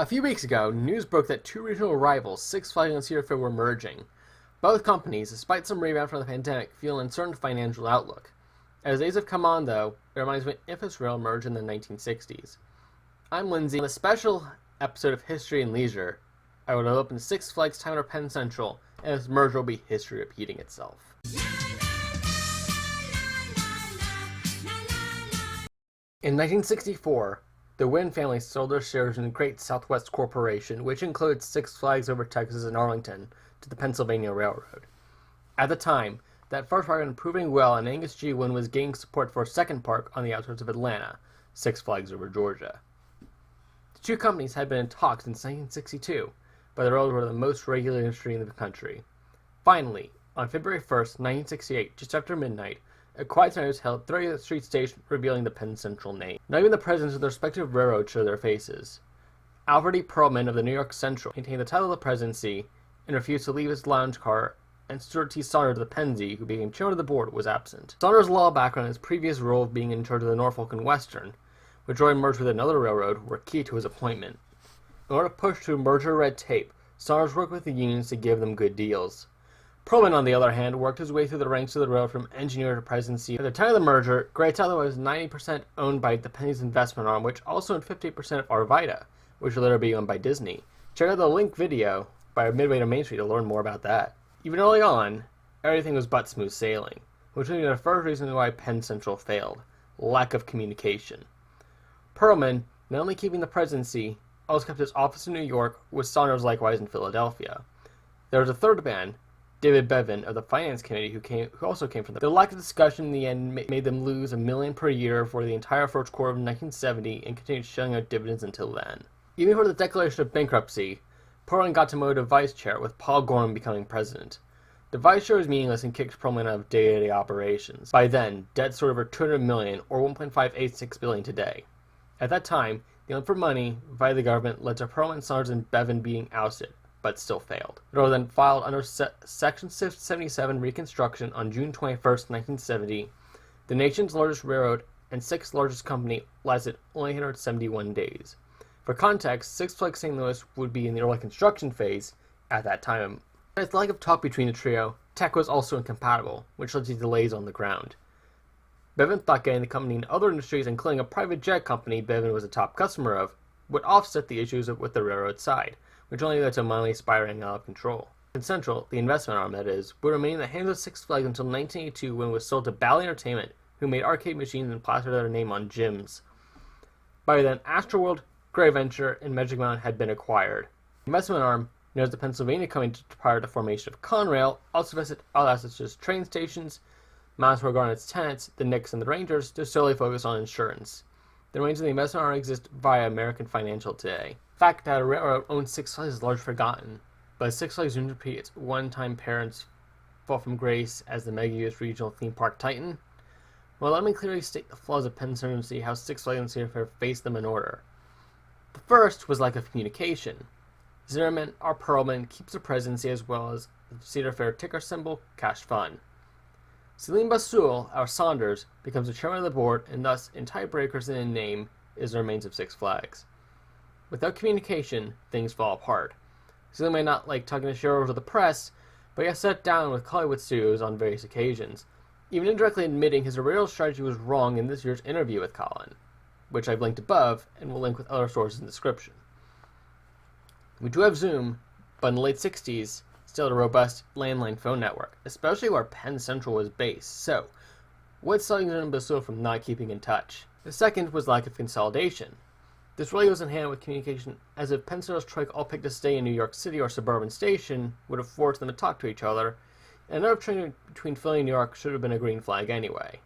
A few weeks ago, news broke that two regional rivals, Six Flags and Cedar Fair, were merging. Both companies, despite some rebound from the pandemic, feel an uncertain financial outlook. As days have come on, though, it reminds me of infamous rail merge in the 1960s. I'm Lindsay. On a special episode of History and Leisure, I will open Six Flags Time at Penn Central, and this merger will be history repeating itself. In 1964, the Wynn family sold their shares in the Great Southwest Corporation, which includes Six Flags Over Texas and Arlington, to the Pennsylvania Railroad. At the time, that first park was improving well, and Angus G. Wynn was gaining support for a second park on the outskirts of Atlanta, Six Flags Over Georgia. The two companies had been in talks since 1962, but the railroads were the most regulated industry in the country. Finally, on February 1st, 1968, just after midnight, a quiet night was held at 30th Street Station, revealing the Penn Central name. Not even the presidents of their respective railroads showed their faces. Alfred E. Perlman of the New York Central maintained the title of the presidency and refused to leave his lounge car, and Stuart T. Saunders of the Pennsy, who became chairman of the board, was absent. Saunders' law background and his previous role of being in charge of the Norfolk and Western, which already merged with another railroad, were key to his appointment. In order to push through merger red tape, Saunders worked with the unions to give them good deals. Perlman, on the other hand, worked his way through the ranks of the railroad from engineer to presidency. At the time of the merger, Great Southern was 90% owned by the Penny's investment arm, which also owned 50% of Arvida, which would later be owned by Disney. Check out the link video by Midway to Main Street to learn more about that. Even early on, everything was but smooth sailing, which was the first reason why Penn Central failed: lack of communication. Perlman, not only keeping the presidency, also kept his office in New York, with Saunders likewise in Philadelphia. There was a third man, David Bevan of the Finance Committee, who also came from the lack of discussion in the end made them lose $1 million per year for the entire first quarter of 1970 and continued shelling out dividends until then. Even before the declaration of bankruptcy, Perlman got demoted to vice chair, with Paul Gorman becoming president. The vice chair was meaningless and kicked Perlman out of day-to-day operations. By then, debt stood over $200 million, or $1.586 billion today. At that time, the hunt for money via the government led to Perlman, Saunders, and Bevan being ousted, but still failed. The railroad then filed under Section 677 Reconstruction on June 21, 1970. The nation's largest railroad and sixth largest company lasted only 171 days. For context, Six Flags St. Louis would be in the early construction phase at that time. With the lack of talk between the trio, tech was also incompatible, which led to delays on the ground. Bevan thought getting the company in other industries, including a private jet company Bevan was a top customer of, would offset the issues with the railroad side, which only led to money spiraling out of control. Penn Central, the investment arm that is, would remain in the hands of Six Flags until 1982, when it was sold to Bally Entertainment, who made arcade machines and plastered their name on gyms. By then, Astroworld, Gray Venture, and Magic Mountain had been acquired. The investment arm, known as the Pennsylvania Company prior to the formation of Conrail, also invested other assets such as train stations, mounts regarding its tenants, the Knicks and the Rangers, to solely focus on insurance. The remains of the investment arm exist via American Financial today. The fact that a railroad owns Six Flags is largely forgotten, but Six Flags soon repeat its one-time parents' fall from grace as the mega-US regional theme park titan. Well, let me clearly state the flaws of Penn Central and see how Six Flags and Cedar Fair faced them in order. The first was lack of communication. Zimmerman, our Perlman, keeps the presidency as well as the Cedar Fair ticker symbol, Cash Fund. Selim Basul, our Saunders, becomes the chairman of the board, and thus, in tiebreakers in name, is the remains of Six Flags. Without communication, things fall apart. Selim may not like talking to shareholders or the press, but he has sat down with Hollywood studios on various occasions, even indirectly admitting his original strategy was wrong in this year's interview with Colin, which I've linked above and will link with other sources in the description. We do have Zoom, but in the late 60s, still had a robust landline phone network, especially where Penn Central was based. So, what's stopping Selim Basul from not keeping in touch? The second was lack of consolidation. This really goes in hand with communication, as if Penn Central's trike all picked to stay in New York City or suburban station would have forced them to talk to each other, and another train between Philly and New York should have been a green flag anyway.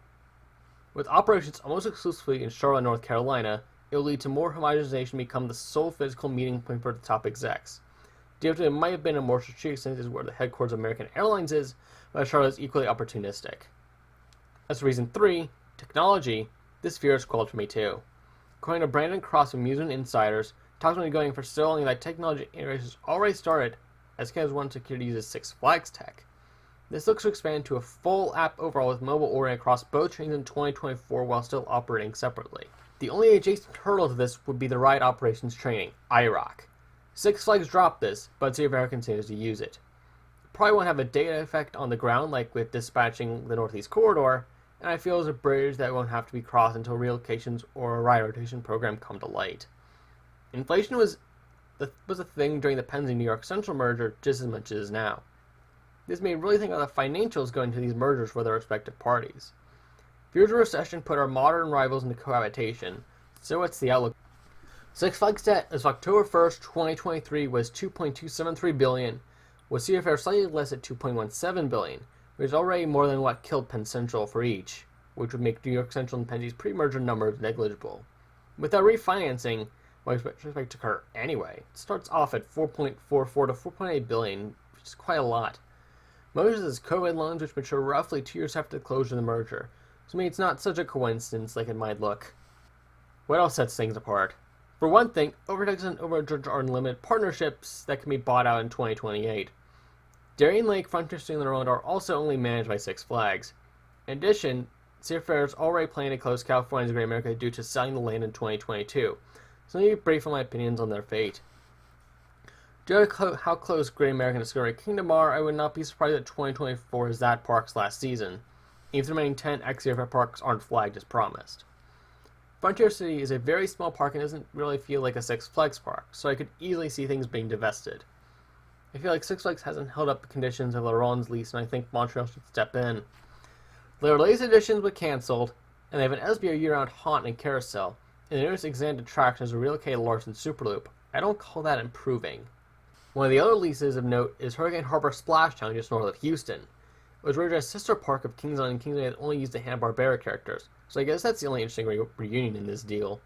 With operations almost exclusively in Charlotte, North Carolina, it will lead to more homogenization become the sole physical meeting point for the top execs. DFW might have been a more strategic sense is where the headquarters of American Airlines is, but Charlotte is equally opportunistic. As for reason 3, technology, this fear is quelled for me too. According to Brandon Cross of Amusement Insiders, talks will be going for so long that technology integrations already started, as Canada's one security uses Six Flags tech. This looks to expand to a full app overall with mobile ordering across both trains in 2024 while still operating separately. The only adjacent hurdle to this would be the Ride Operations Training, IROC. Six Flags dropped this, but Cedar Fair continues to use it. Probably won't have a data effect on the ground like with dispatching the Northeast Corridor, and I feel it's a bridge that won't have to be crossed until relocations or a ride rotation program come to light. Inflation was a thing during the Penn and New York Central merger just as much as it is now. This made me really think about the financials going to these mergers for their respective parties. Fears of recession put our modern rivals into cohabitation, so what's the outlook? Six Flags debt as of October 1st, 2023 was $2.273 billion, with Cedar Fair slightly less at $2.17 billion, which is already more than what killed Penn Central for each, which would make New York Central and Penn's pre-merger numbers negligible. Without refinancing, what I expect to occur anyway, it starts off at $4.44 to $4.8 billion, which is quite a lot. Most of this is COVID loans, which mature roughly 2 years after the closure of the merger, so it's not such a coincidence like it might look. What else sets things apart? For one thing, overtaxes and overcharges are limited partnerships that can be bought out in 2028. Darien Lake, Frontier Sting, and the Road are also only managed by Six Flags. In addition, Cedar Fair is already planning to close California's Great America due to selling the land in 2022, so let me be brief on my opinions on their fate. Due to how close Great American and Discovery Kingdom are, I would not be surprised that 2024 is that park's last season, even the remaining 10 ex-Cedar Fair parks aren't flagged as promised. Frontier City is a very small park and doesn't really feel like a Six Flags park, so I could easily see things being divested. I feel like Six Flags hasn't held up the conditions of LeRon's lease, and I think Montreal should step in. Their latest editions were cancelled, and they have an SBO year-round haunt and carousel, and the newest extended attraction is a relocated Larson Superloop. I don't call that improving. One of the other leases of note is Hurricane Harbor Splashtown just north of Houston. It was originally a sister park of Kings Island, and Kings Island only used the Hanna-Barbera characters, so I guess that's the only interesting reunion in this deal.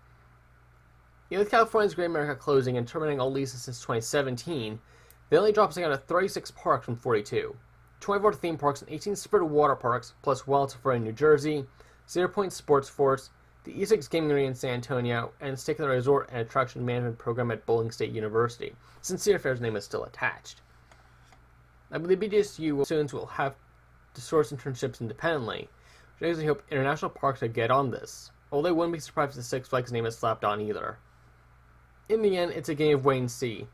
Even with California's Great America closing and terminating all leases since 2017, they only dropped out of 36 parks from 42. 24 theme parks and 18 separate water parks, plus Wild Safari in New Jersey, Cedar Point Sports Force, the E6 Gaming Arena in San Antonio, and its taken the resort and attraction management program at Bowling State University, since Cedar Fair's name is still attached. I believe BGSU students will have to source internships independently, which I hope international parks would get on this, although I wouldn't be surprised if the Six Flags name is slapped on either. In the end, it's a game of wait and see.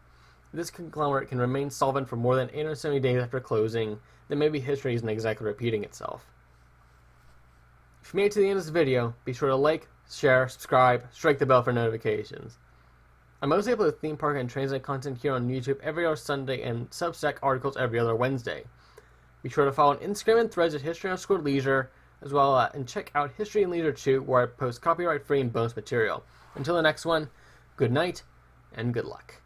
If this conglomerate can remain solvent for more than 870 days after closing, then maybe history isn't exactly repeating itself. If you made it to the end of this video, be sure to like, share, subscribe, strike the bell for notifications. I mostly upload theme park and transit content here on YouTube every other Sunday and Substack articles every other Wednesday. Be sure to follow on Instagram and Threads at History_Leisure, as well and check out History and Leisure 2, where I post copyright-free and bonus material. Until the next one, good night and good luck.